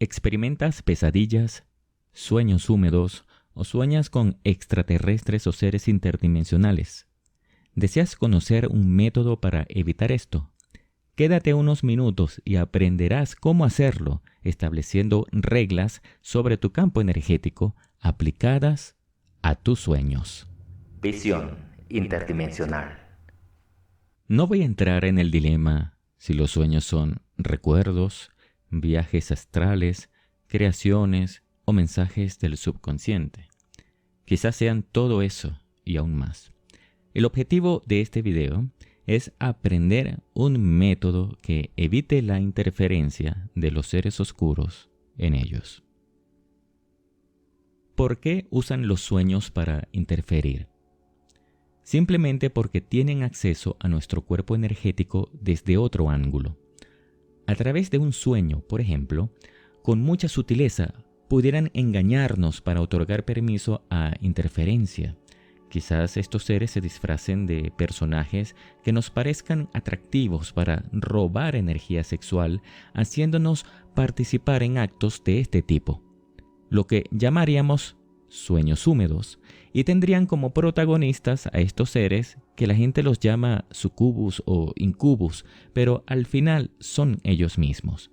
¿Experimentas pesadillas, sueños húmedos o sueñas con extraterrestres o seres interdimensionales? ¿Deseas conocer un método para evitar esto? Quédate unos minutos y aprenderás cómo hacerlo, estableciendo reglas sobre tu campo energético aplicadas a tus sueños. Visión interdimensional. No voy a entrar en el dilema si los sueños son recuerdos, viajes astrales, creaciones o mensajes del subconsciente. Quizás sean todo eso y aún más. El objetivo de este video es aprender un método que evite la interferencia de los seres oscuros en ellos. ¿Por qué usan los sueños para interferir? Simplemente porque tienen acceso a nuestro cuerpo energético desde otro ángulo. A través de un sueño, por ejemplo, con mucha sutileza pudieran engañarnos para otorgar permiso a interferencia. Quizás estos seres se disfracen de personajes que nos parezcan atractivos para robar energía sexual, haciéndonos participar en actos de este tipo, lo que llamaríamos sueños húmedos, y tendrían como protagonistas a estos seres que la gente los llama sucubus o incubus, pero al final son ellos mismos.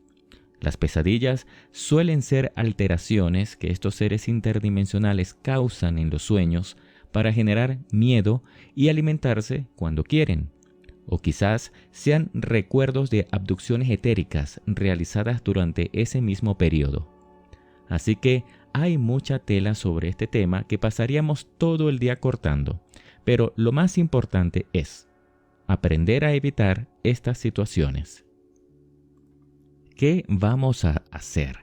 Las pesadillas suelen ser alteraciones que estos seres interdimensionales causan en los sueños para generar miedo y alimentarse cuando quieren. O quizás sean recuerdos de abducciones etéricas realizadas durante ese mismo periodo. Así que hay mucha tela sobre este tema que pasaríamos todo el día cortando, pero lo más importante es aprender a evitar estas situaciones. ¿Qué vamos a hacer?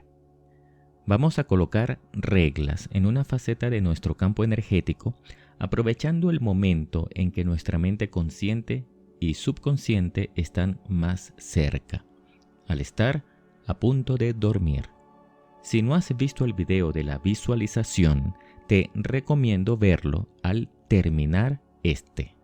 Vamos a colocar reglas en una faceta de nuestro campo energético, aprovechando el momento en que nuestra mente consciente y subconsciente están más cerca, al estar a punto de dormir. Si no has visto el video de la visualización, te recomiendo verlo al terminar este.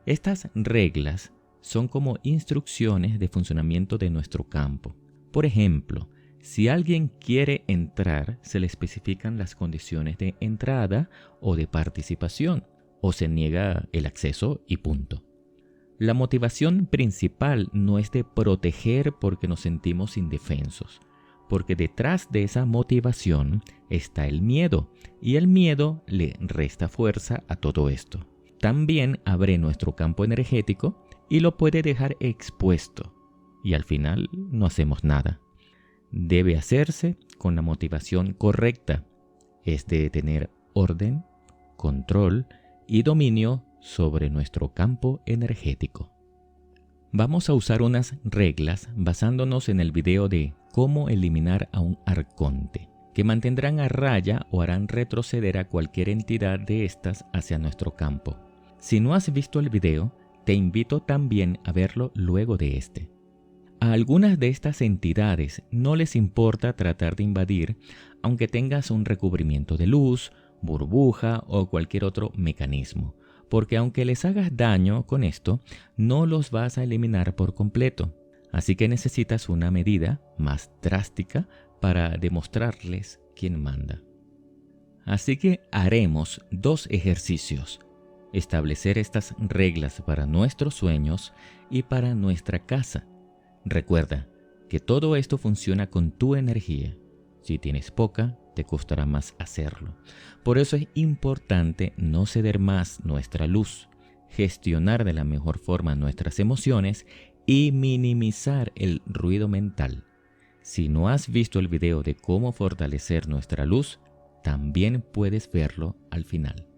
Estas reglas son como instrucciones de funcionamiento de nuestro campo. Por ejemplo, si alguien quiere entrar, se le especifican las condiciones de entrada o de participación, o se niega el acceso y punto. La motivación principal no es de proteger porque nos sentimos indefensos, porque detrás de esa motivación está el miedo, y el miedo le resta fuerza a todo esto. También abre nuestro campo energético y lo puede dejar expuesto, y al final no hacemos nada. Debe hacerse con la motivación correcta, es de tener orden, control y dominio sobre nuestro campo energético. Vamos a usar unas reglas basándonos en el video de cómo eliminar a un arconte, que mantendrán a raya o harán retroceder a cualquier entidad de estas hacia nuestro campo. Si no has visto el video, te invito también a verlo luego de este. A algunas de estas entidades no les importa tratar de invadir, aunque tengas un recubrimiento de luz, burbuja o cualquier otro mecanismo, porque aunque les hagas daño con esto, no los vas a eliminar por completo. Así que necesitas una medida más drástica para demostrarles quién manda. Así que haremos 2 ejercicios: establecer estas reglas para nuestros sueños y para nuestra casa. Recuerda que todo esto funciona con tu energía. Si tienes poca, te costará más hacerlo. Por eso es importante no ceder más nuestra luz, gestionar de la mejor forma nuestras emociones y minimizar el ruido mental. Si no has visto el video de cómo fortalecer nuestra luz, también puedes verlo al final.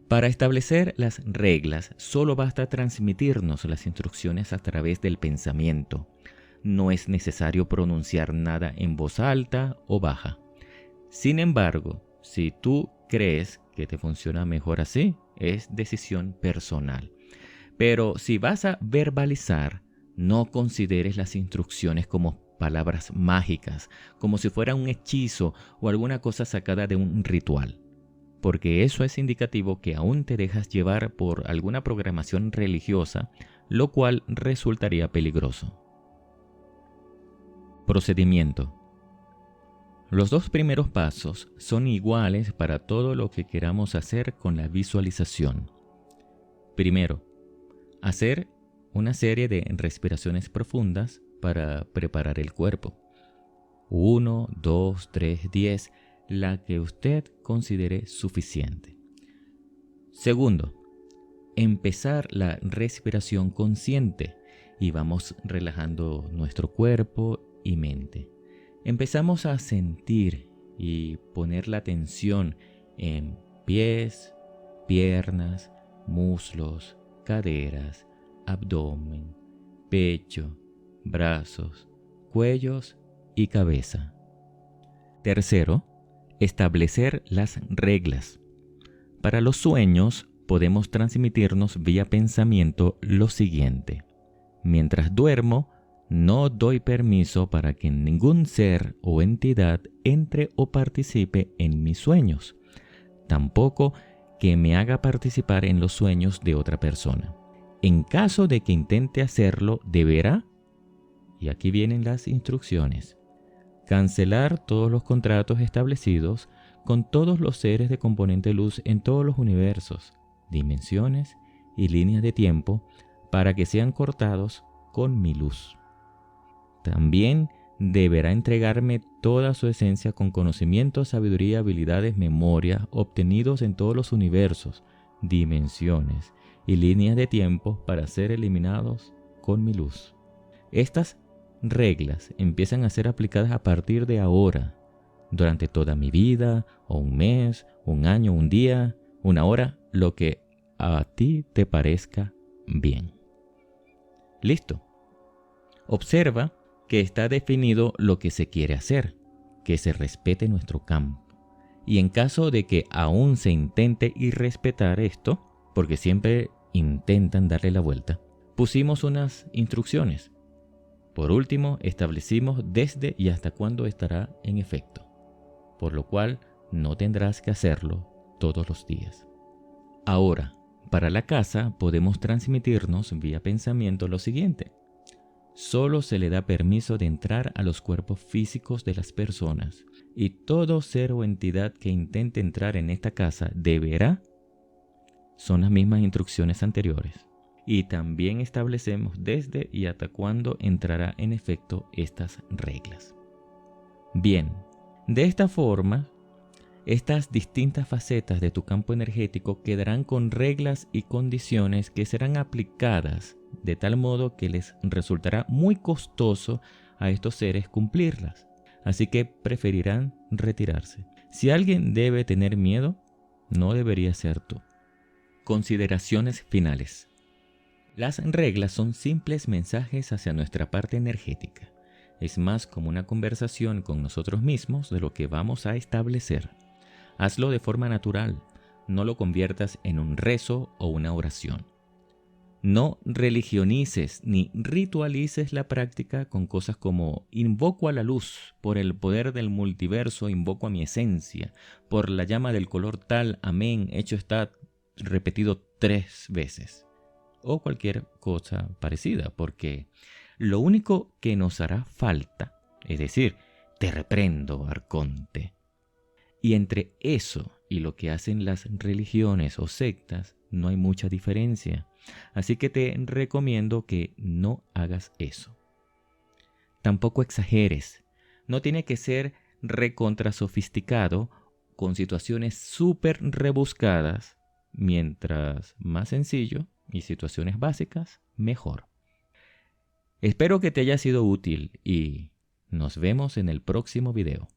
Para establecer las reglas, solo basta transmitirnos las instrucciones a través del pensamiento. No es necesario pronunciar nada en voz alta o baja. Sin embargo, si tú crees que te funciona mejor así, es decisión personal. Pero si vas a verbalizar, no consideres las instrucciones como palabras mágicas, como si fuera un hechizo o alguna cosa sacada de un ritual, porque eso es indicativo que aún te dejas llevar por alguna programación religiosa, lo cual resultaría peligroso. Procedimiento. Los dos primeros pasos son iguales para todo lo que queramos hacer con la visualización. Primero, hacer una serie de respiraciones profundas para preparar el cuerpo. 1, 2, 3, 10, la que usted considere suficiente. Segundo, empezar la respiración consciente y vamos relajando nuestro cuerpo y mente. Empezamos a sentir y poner la atención en pies, piernas, muslos, caderas, abdomen, pecho, brazos, cuellos y cabeza. Tercero, establecer las reglas. Para los sueños podemos transmitirnos vía pensamiento lo siguiente: mientras duermo, no doy permiso para que ningún ser o entidad entre o participe en mis sueños. Tampoco que me haga participar en los sueños de otra persona. En caso de que intente hacerlo, deberá, y aquí vienen las instrucciones, cancelar todos los contratos establecidos con todos los seres de componente luz en todos los universos, dimensiones y líneas de tiempo para que sean cortados con mi luz. También deberá entregarme toda su esencia con conocimiento, sabiduría, habilidades, memoria obtenidos en todos los universos, dimensiones y líneas de tiempo para ser eliminados con mi luz. Estas reglas empiezan a ser aplicadas a partir de ahora, durante toda mi vida, o un mes, un año, un día, una hora, lo que a ti te parezca bien. Listo. Observa que está definido lo que se quiere hacer, que se respete nuestro campo. Y en caso de que aún se intente irrespetar esto, porque siempre intentan darle la vuelta, pusimos unas instrucciones. Por último, establecimos desde y hasta cuándo estará en efecto, por lo cual no tendrás que hacerlo todos los días. Ahora, para la casa podemos transmitirnos vía pensamiento lo siguiente: solo se le da permiso de entrar a los cuerpos físicos de las personas, y todo ser o entidad que intente entrar en esta casa deberá. Son las mismas instrucciones anteriores. Y también establecemos desde y hasta cuándo entrará en efecto estas reglas. Bien, de esta forma, estas distintas facetas de tu campo energético quedarán con reglas y condiciones que serán aplicadas de tal modo que les resultará muy costoso a estos seres cumplirlas. Así que preferirán retirarse. Si alguien debe tener miedo, no debería ser tú. Consideraciones finales. Las reglas son simples mensajes hacia nuestra parte energética. Es más como una conversación con nosotros mismos de lo que vamos a establecer. Hazlo de forma natural. No lo conviertas en un rezo o una oración. No religionices ni ritualices la práctica con cosas como invoco a la luz, por el poder del multiverso invoco a mi esencia, por la llama del color tal, amén, hecho está, repetido 3 veces. O cualquier cosa parecida, porque lo único que nos hará falta, es decir, te reprendo, arconte. Y entre eso y lo que hacen las religiones o sectas no hay mucha diferencia. Así que te recomiendo que no hagas eso. Tampoco exageres. No tiene que ser recontra sofisticado con situaciones súper rebuscadas. Mientras más sencillo y situaciones básicas, mejor. Espero que te haya sido útil y nos vemos en el próximo video.